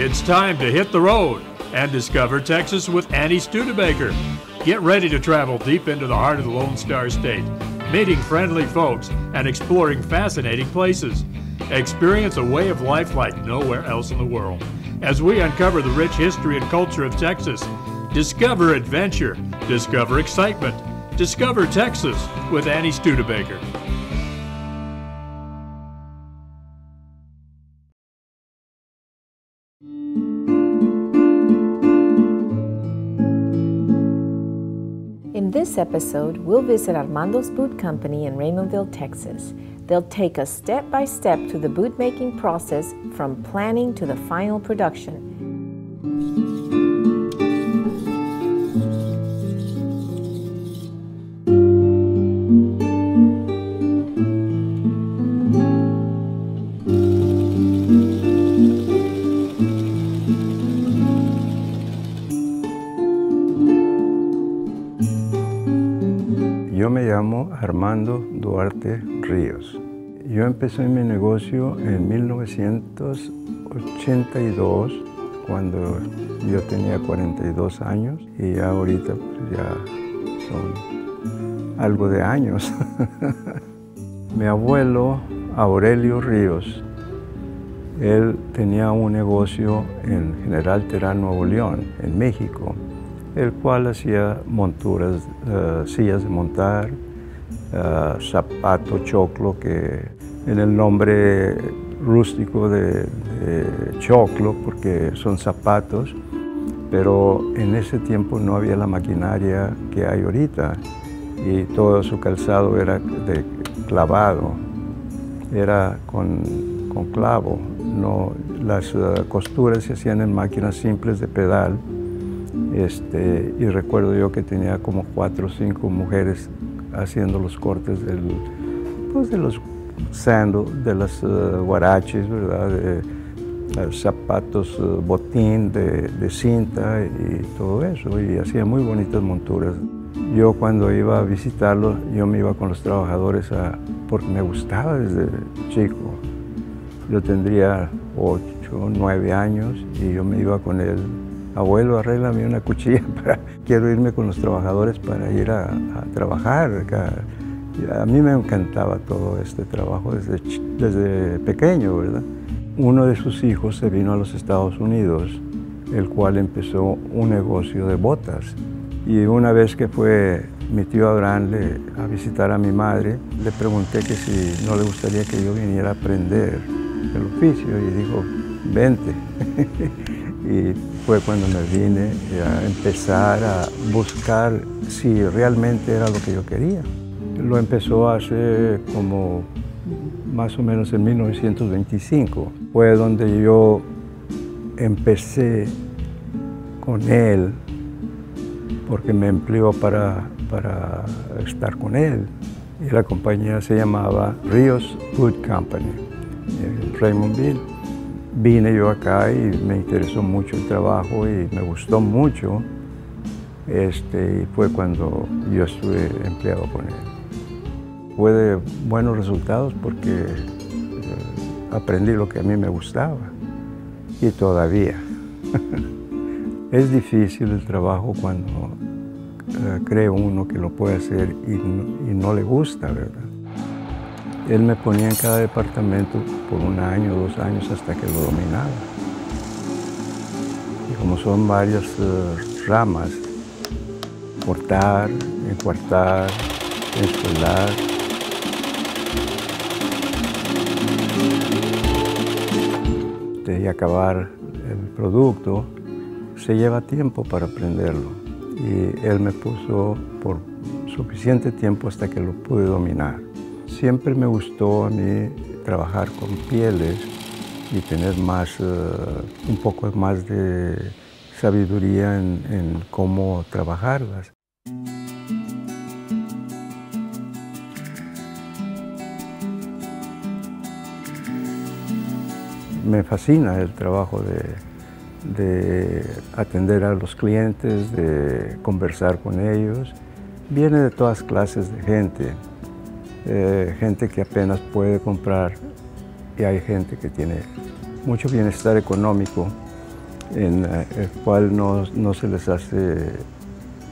It's time to hit the road and discover Texas with Annie Studebaker. Get ready to travel deep into the heart of the Lone Star State, meeting friendly folks and exploring fascinating places. Experience a way of life like nowhere else in the world as we uncover the rich history and culture of Texas. Discover adventure, discover excitement, discover Texas with Annie Studebaker. In this episode, we'll visit Armando's Boot Company in Raymondville, Texas. They'll take us step by step through the boot-making process from planning to the final production. Yo me llamo Armando Duarte Ríos. Yo empecé mi negocio en 1982, cuando yo tenía 42 años, y ya ahorita pues, ya son algo de años. Mi abuelo, Aurelio Ríos, él tenía un negocio en General Terán, Nuevo León, en México, el cual hacía monturas, sillas de montar, zapato choclo, que en el nombre rústico de choclo, porque son zapatos, pero en ese tiempo no había la maquinaria que hay ahorita y todo su calzado era de clavado, era con clavo. No, las costuras se hacían en máquinas simples de pedal. Y recuerdo yo que tenía como 4 o 5 mujeres haciendo los cortes de los sandals, de las huaraches, ¿verdad? De zapatos, botín de cinta y todo eso, y hacía muy bonitas monturas. Yo cuando iba a visitarlo, yo me iba con los trabajadores porque me gustaba desde chico. Yo tendría 8 o 9 años y yo me iba con él. Abuelo, arréglame una cuchilla, quiero irme con los trabajadores para ir a trabajar. A mí me encantaba todo este trabajo desde pequeño, ¿verdad? Uno de sus hijos se vino a los Estados Unidos, el cual empezó un negocio de botas. Y una vez que fue mi tío Abraham a visitar a mi madre, le pregunté que si no le gustaría que yo viniera a aprender el oficio, y dijo, vente. Y fue cuando me vine a empezar a buscar si realmente era lo que yo quería. Lo empezó hace como más o menos en 1925. Fue donde yo empecé con él, porque me empleó para estar con él. Y la compañía se llamaba Ríos Boot Company, en Raymondville. Vine yo acá y me interesó mucho el trabajo y me gustó mucho. Y fue cuando yo estuve empleado con él. Fue de buenos resultados porque aprendí lo que a mí me gustaba y todavía. Es difícil el trabajo cuando cree uno que lo puede hacer y no le gusta, ¿verdad? Él me ponía en cada departamento por 1 año, 2 años, hasta que lo dominaba. Y como son varias ramas, cortar, encuartar, ensuelar. Y acabar el producto, se lleva tiempo para aprenderlo. Y él me puso por suficiente tiempo hasta que lo pude dominar. Siempre me gustó a mí trabajar con pieles y tener un poco más de sabiduría en cómo trabajarlas. Me fascina el trabajo de atender a los clientes, de conversar con ellos. Viene de todas clases de gente. Gente que apenas puede comprar y hay gente que tiene mucho bienestar económico en el cual no se les hace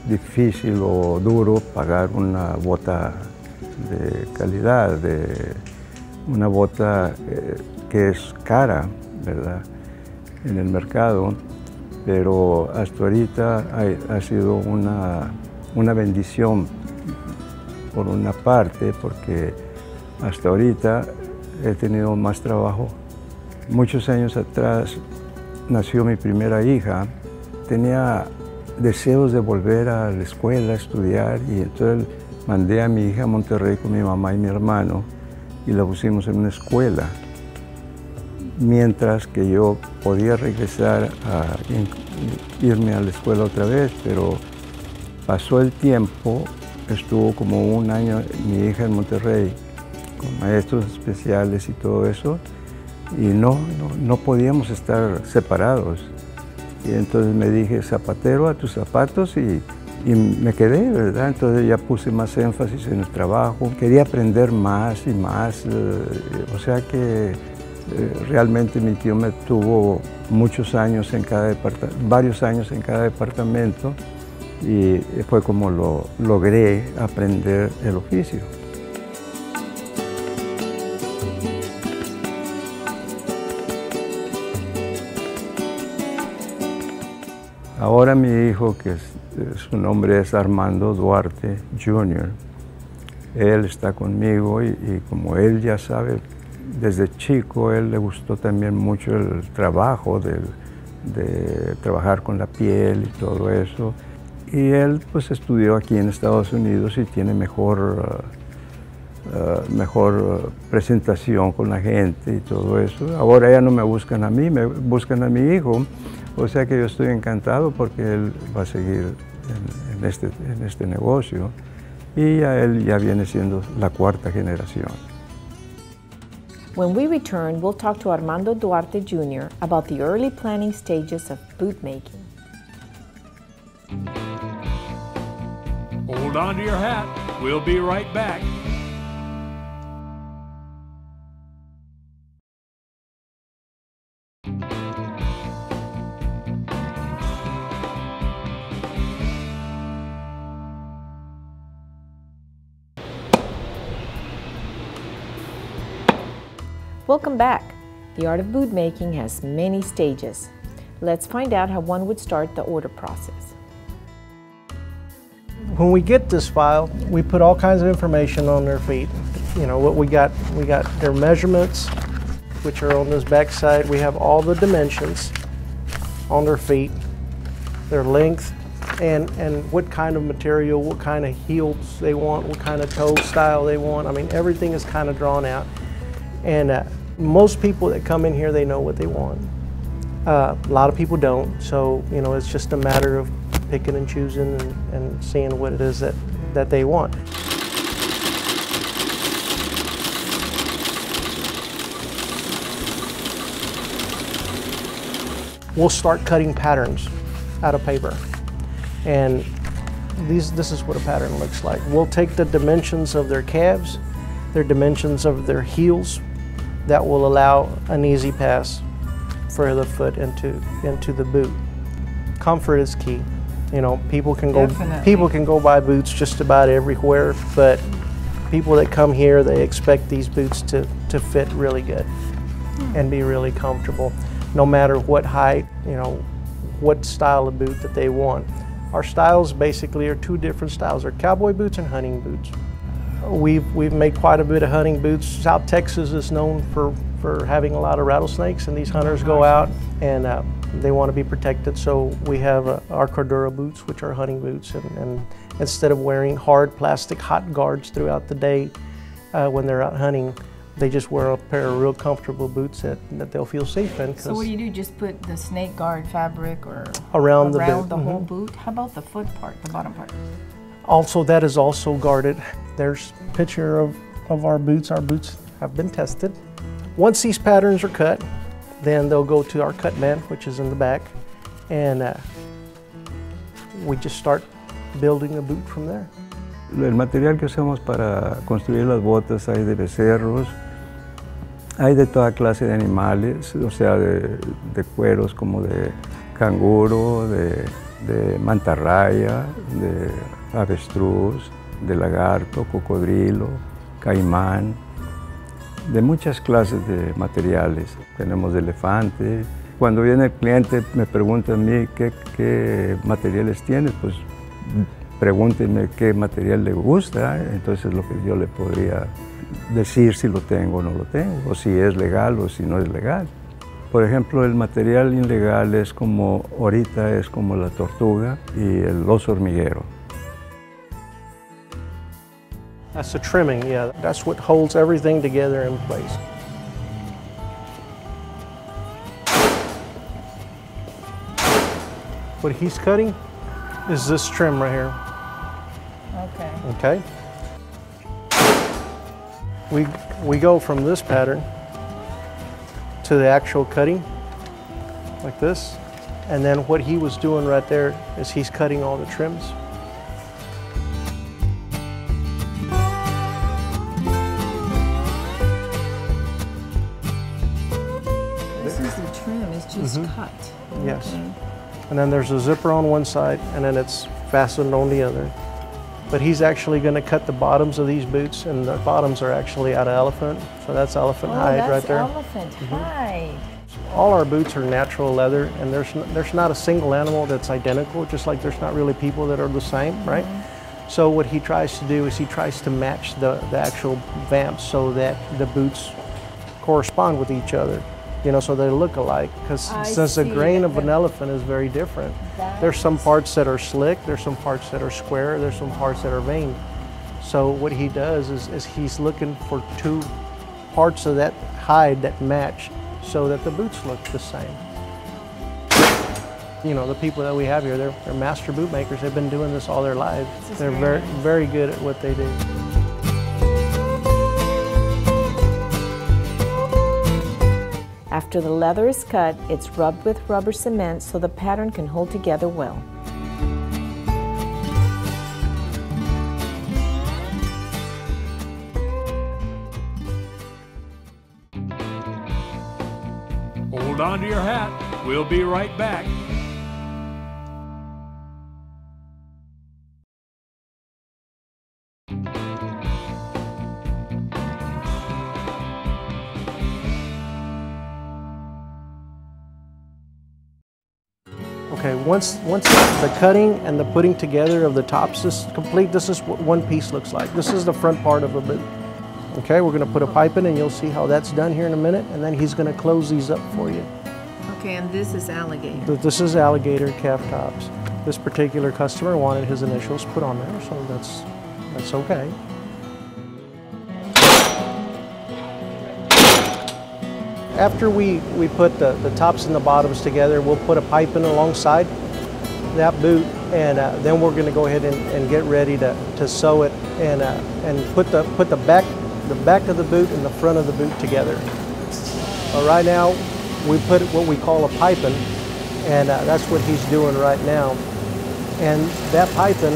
difícil o duro pagar una bota de calidad, una bota que es cara, ¿verdad?, en el mercado, pero hasta ahorita ha sido una bendición por una parte, porque hasta ahorita he tenido más trabajo. Muchos años atrás nació mi primera hija. Tenía deseos de volver a la escuela a estudiar y entonces mandé a mi hija a Monterrey con mi mamá y mi hermano y la pusimos en una escuela. Mientras que yo podía regresar a irme a la escuela otra vez, pero pasó el tiempo, estuvo como un año mi hija en Monterrey con maestros especiales y todo eso, y no podíamos estar separados. Y entonces me dije, zapatero a tus zapatos, y me quedé, ¿verdad? Entonces ya puse más énfasis en el trabajo, quería aprender más y más, o sea que realmente mi tío me tuvo muchos años en cada varios años en cada departamento, y fue como logré aprender el oficio. Ahora mi hijo, que su nombre es Armando Duarte Jr., él está conmigo y como él ya sabe, desde chico él le gustó también mucho el trabajo de trabajar con la piel y todo eso. Y él pues estudió aquí en Estados Unidos y tiene mejor presentación con la gente y todo eso. Ahora ya no me buscan a mí, me buscan a mi hijo. O sea que yo estoy encantado porque él va a seguir en este negocio y él ya viene siendo la cuarta generación. When we return, we'll talk to Armando Duarte Jr. about the early planning stages of boot making. Hold on to your hat. We'll be right back. Welcome back. The art of boot making has many stages. Let's find out how one would start the order process. When we get this file, we put all kinds of information on their feet. You know what we got their measurements, which are on this back side. We have all the dimensions on their feet, their length, and what kind of material, what kind of heels they want, what kind of toe style they want. I mean, everything is kind of drawn out. And most people that come in here, they know what they want. A lot of people don't, so you know, it's just a matter of picking and choosing and seeing what it is that they want. We'll start cutting patterns out of paper, and this is what a pattern looks like. We'll take the dimensions of their calves, their dimensions of their heels, that will allow an easy pass for the foot into the boot. Comfort is key. You know, people can go buy boots just about everywhere, but people that come here, they expect these boots to fit really good and be really comfortable, no matter what height, you know, what style of boot that they want. Our styles basically are two different styles. They're cowboy boots and hunting boots. We've made quite a bit of hunting boots. South Texas is known for having a lot of rattlesnakes, and these hunters go out and they want to be protected. So we have our Cordura Boots, which are hunting boots, and instead of wearing hard plastic hot guards throughout the day when they're out hunting, they just wear a pair of real comfortable boots that they'll feel safe in. So what do you do? Just put the snake guard fabric or around the boot. Whole boot? How about the foot part, the bottom part? Also, that is also guarded. There's a picture of our boots. Our boots have been tested. Once these patterns are cut, then they'll go to our cut band, which is in the back, and we just start building a boot from there. El material que usamos para construir las botas hay de becerros, hay de toda clase de animales, o sea, de cueros como de canguro, de mantarraya, de avestruz, de lagarto, cocodrilo, caimán, de muchas clases de materiales. Tenemos de elefante. Cuando viene el cliente me pregunta a mí qué materiales tienes, pues pregúnteme qué material le gusta, entonces es lo que yo le podría decir si lo tengo o no lo tengo, o si es legal o si no es legal. Por ejemplo, el material ilegal es como, ahorita es como la tortuga y el oso hormiguero. That's the trimming, yeah. That's what holds everything together in place. What he's cutting is this trim right here. Okay. Okay? We go from this pattern to the actual cutting, like this. And then what he was doing right there is he's cutting all the trims. This is the trim, it's just cut. Yes. Okay. And then there's a zipper on one side and then it's fastened on the other. But he's actually going to cut the bottoms of these boots, and the bottoms are actually out of elephant. So that's elephant hide right there. Elephant hide. All our boots are natural leather, and there's not a single animal that's identical, just like there's not really people that are the same, right? So what he tries to do is he tries to match the actual vamps so that the boots correspond with each other, you know, so they look alike. Because since the grain of an elephant is very different, there's some parts that are slick, there's some parts that are square, there's some parts that are veined. So what he does is he's looking for two parts of that hide that match so that the boots look the same. You know, the people that we have here, they're master boot makers. They've been doing this all their lives. They're very good at what they do. After the leather is cut, it's rubbed with rubber cement so the pattern can hold together well. Hold on to your hat. We'll be right back. Okay, once the cutting and the putting together of the tops is complete, this is what one piece looks like. This is the front part of a boot. Okay, we're going to put a pipe in and you'll see how that's done here in a minute, and then he's going to close these up for you. Okay, and this is alligator. This is alligator calf tops. This particular customer wanted his initials put on there, so that's okay. After we put the tops and the bottoms together, we'll put a pipe in alongside that boot, and then we're going to go ahead and get ready to sew it and put the back of the boot and the front of the boot together. Right now, we put what we call a piping, and that's what he's doing right now. And that piping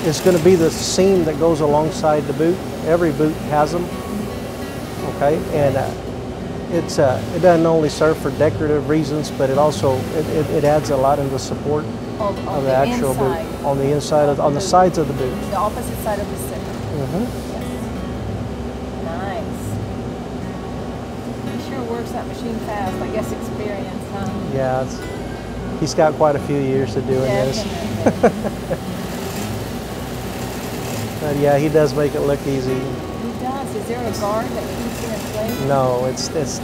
is going to be the seam that goes alongside the boot. Every boot has them, okay? And it doesn't only serve for decorative reasons, but it also it adds a lot in the support of the actual boot on the inside on the sides of the boot. The opposite side of the zipper. Mm-hmm. He sure works that machine fast. I guess experience, huh? Yeah, he's got quite a few years of doing this. But yeah, he does make it look easy. He does. Is there a guard that keeps it in place? No,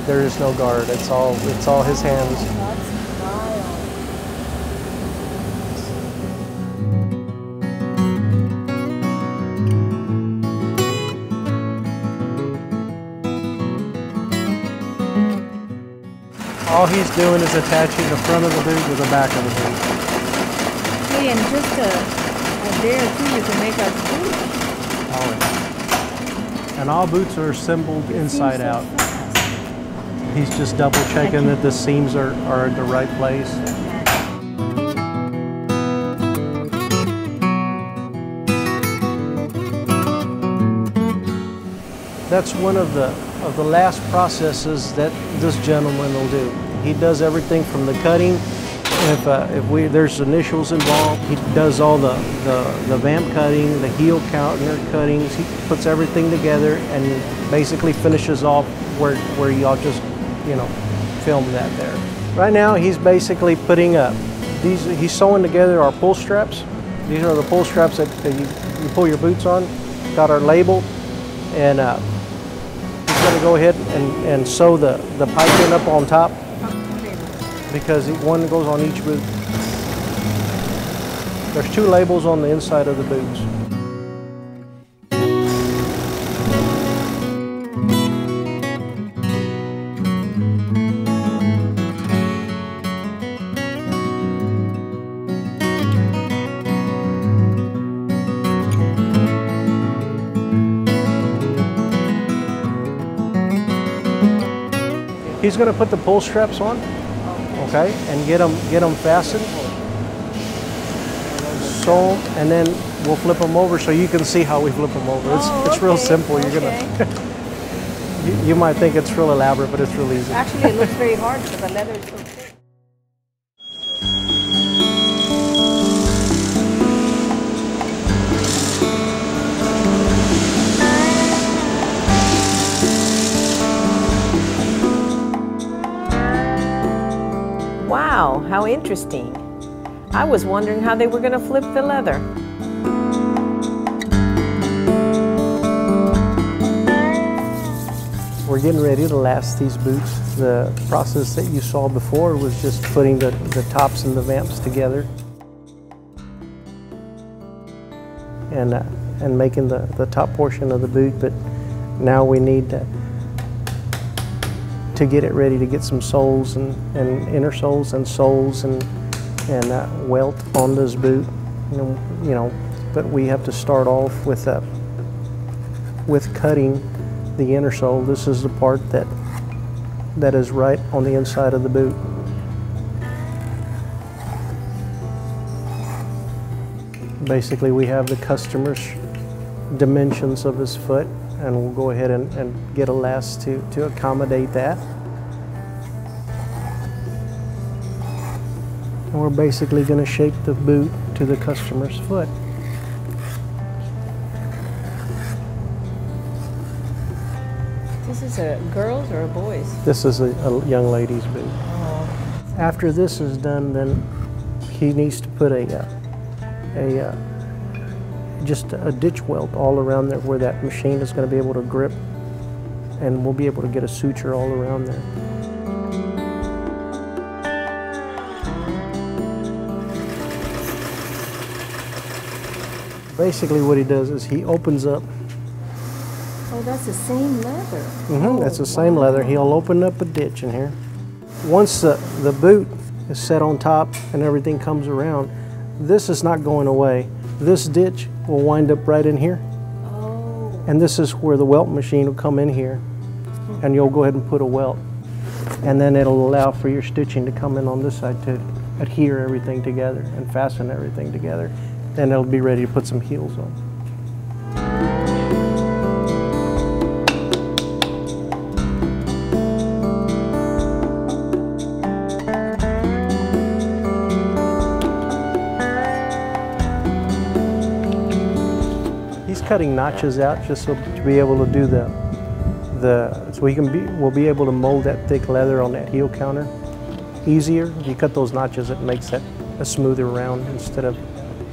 there is no guard. It's all his hands. That's wild. All he's doing is attaching the front of the boot with the back of the boot. Hey, and just a day or two, you can make a boot. And all boots are assembled inside out. He's just double checking that the seams are in the right place. That's one of the last processes that this gentleman will do. He does everything from the cutting If there's initials involved, he does all the vamp cutting, the heel counter cuttings. He puts everything together and basically finishes off where y'all just, you know, film that there. Right now he's basically putting up he's sewing together our pull straps. These are the pull straps that you pull your boots on. Got our label, and he's going to go ahead and sew the piping up on top, because one goes on each boot. There's 2 labels on the inside of the boots. He's going to put the pull straps on, okay, and get them fastened. So, and then we'll flip them over so you can see how we flip them over. It's real simple. You're gonna you might think it's real elaborate, but it's real easy. Actually, it looks very hard because the leather is so thick. Wow, how interesting. I was wondering how they were going to flip the leather. We're getting ready to last these boots. The process that you saw before was just putting the tops and the vamps together and making the top portion of the boot, but now we need to get it ready to get some soles and inner soles and soles and welt on this boot, you know. But we have to start off with cutting the inner sole. This is the part that is right on the inside of the boot. Basically, we have the customer's dimensions of his foot, and we'll go ahead and get a last to accommodate that. And we're basically going to shape the boot to the customer's foot. This is a girl's or a boy's? This is a young lady's boot. Oh. After this is done, then he needs to put just a ditch welt all around there where that machine is going to be able to grip, and we'll be able to get a suture all around there. Basically what he does is he opens up. Oh, that's the same leather. Mm-hmm, that's the same leather. He'll open up a ditch in here. Once the boot is set on top and everything comes around, this is not going away. This ditch will wind up right in here. Oh. And this is where the welt machine will come in here, and you'll go ahead and put a welt. And then it'll allow for your stitching to come in on this side to adhere everything together and fasten everything together. Then it'll be ready to put some heels on. He's cutting notches out just so to be able to do so we'll be able to mold that thick leather on that heel counter easier. If you cut those notches, it makes that a smoother round instead of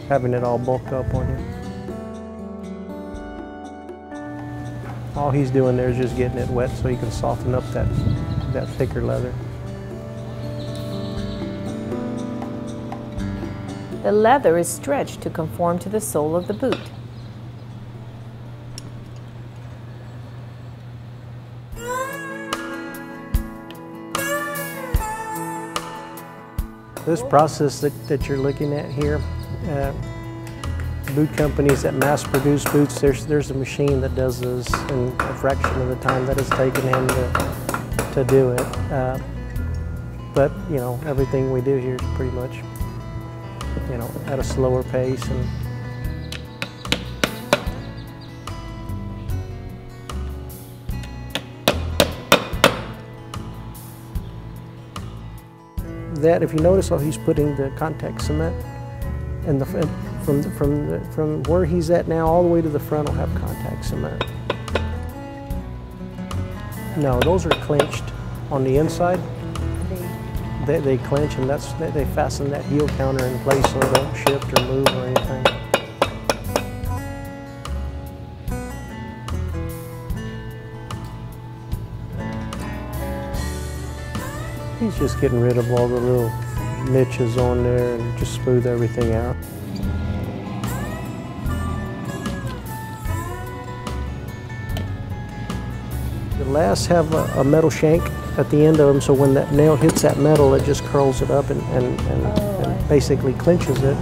having it all bulk up on you. All he's doing there is just getting it wet so he can soften up that thicker leather. The leather is stretched to conform to the sole of the boot. This process that you're looking at here, boot companies that mass produce boots, there's a machine that does this in a fraction of the time that it's taken him to do it. But you know, everything we do here is pretty much, you know, at a slower pace. And that, if you notice how he's putting the contact cement, and from where he's at now all the way to the front will have contact cement. No, those are clinched on the inside. They clinch, and they fasten that heel counter in place so they don't shift or move or anything. He's just getting rid of all the little niches on there and just smooth everything out. The lasts have a metal shank at the end of them, so when that nail hits that metal, it just curls it up and basically clinches it.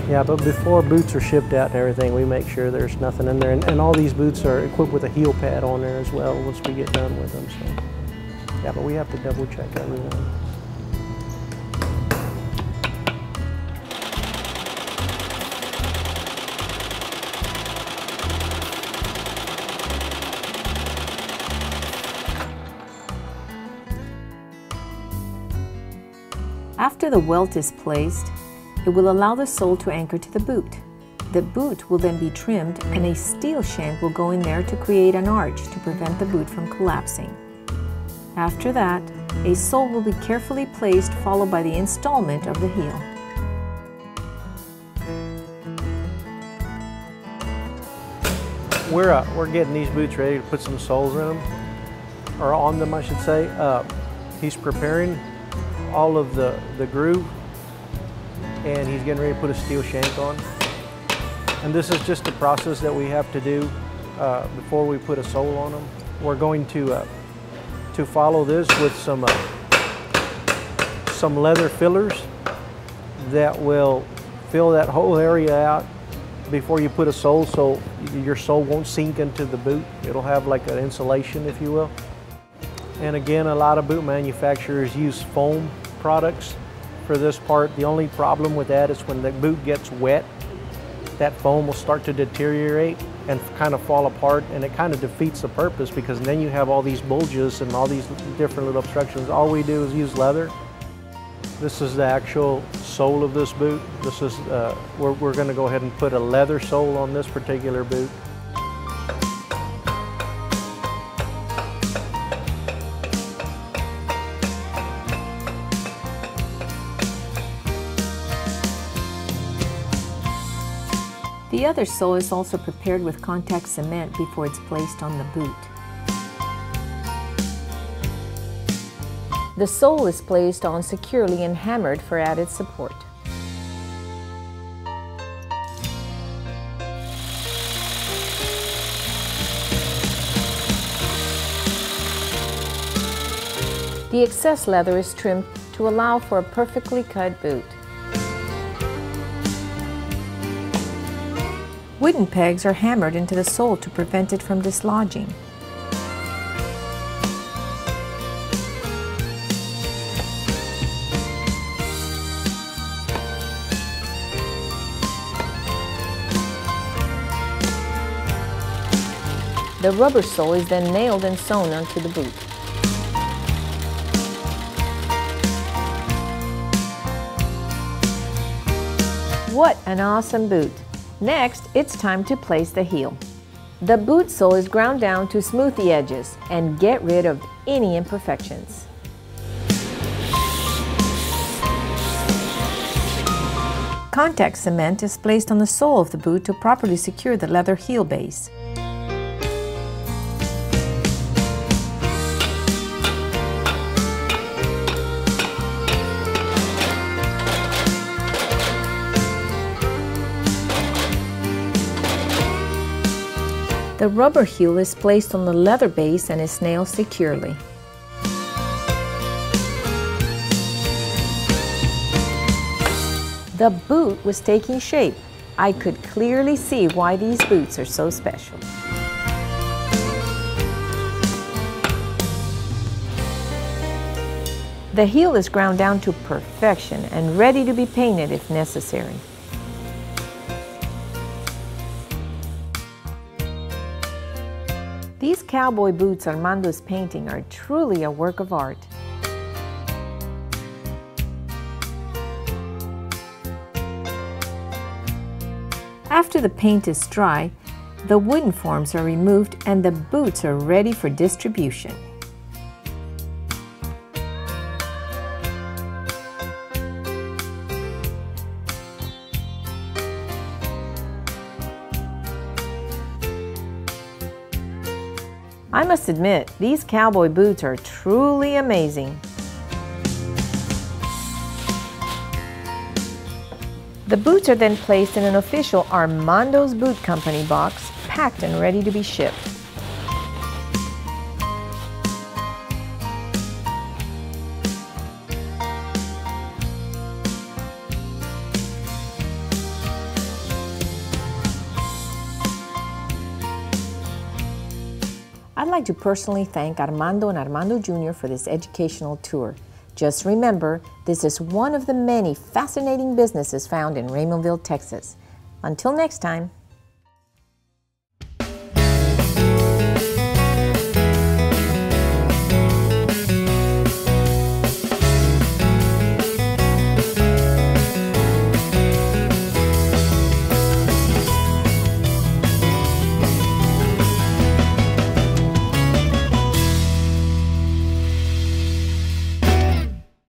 Yeah, but before boots are shipped out and everything, we make sure there's nothing in there. And all these boots are equipped with a heel pad on there as well once we get done with them. So, yeah, but we have to double check everything. After the welt is placed, it will allow the sole to anchor to the boot. The boot will then be trimmed and a steel shank will go in there to create an arch to prevent the boot from collapsing. After that, a sole will be carefully placed, followed by the installment of the heel. We're getting these boots ready to put some soles in them, or on them I should say. He's preparing all of the groove, and he's getting ready to put a steel shank on. And this is just the process that we have to do before we put a sole on them. We're going to follow this with some leather fillers that will fill that whole area out before you put a sole, so your sole won't sink into the boot. It'll have like an insulation, if you will. And again, a lot of boot manufacturers use foam products for this part. The only problem with that is when the boot gets wet, that foam will start to deteriorate and kind of fall apart, and it kind of defeats the purpose, because then you have all these bulges and all these different little obstructions. All we do is use leather. This is the actual sole of this boot. This is we're going to go ahead and put a leather sole on this particular boot. The other sole is also prepared with contact cement before it's placed on the boot. The sole is placed on securely and hammered for added support. The excess leather is trimmed to allow for a perfectly cut boot. Wooden pegs are hammered into the sole to prevent it from dislodging. The rubber sole is then nailed and sewn onto the boot. What an awesome boot! Next, it's time to place the heel. The boot sole is ground down to smooth the edges and get rid of any imperfections. Contact cement is placed on the sole of the boot to properly secure the leather heel base. The rubber heel is placed on the leather base and is nailed securely. The boot was taking shape. I could clearly see why these boots are so special. The heel is ground down to perfection and ready to be painted if necessary. These cowboy boots Armando is painting are truly a work of art. After the paint is dry, the wooden forms are removed and the boots are ready for distribution. I must admit, these cowboy boots are truly amazing. The boots are then placed in an official Armando's Boot Company box, packed and ready to be shipped. I'd like to personally thank Armando and Armando Jr. for this educational tour. Just remember, this is one of the many fascinating businesses found in Raymondville, Texas. Until next time.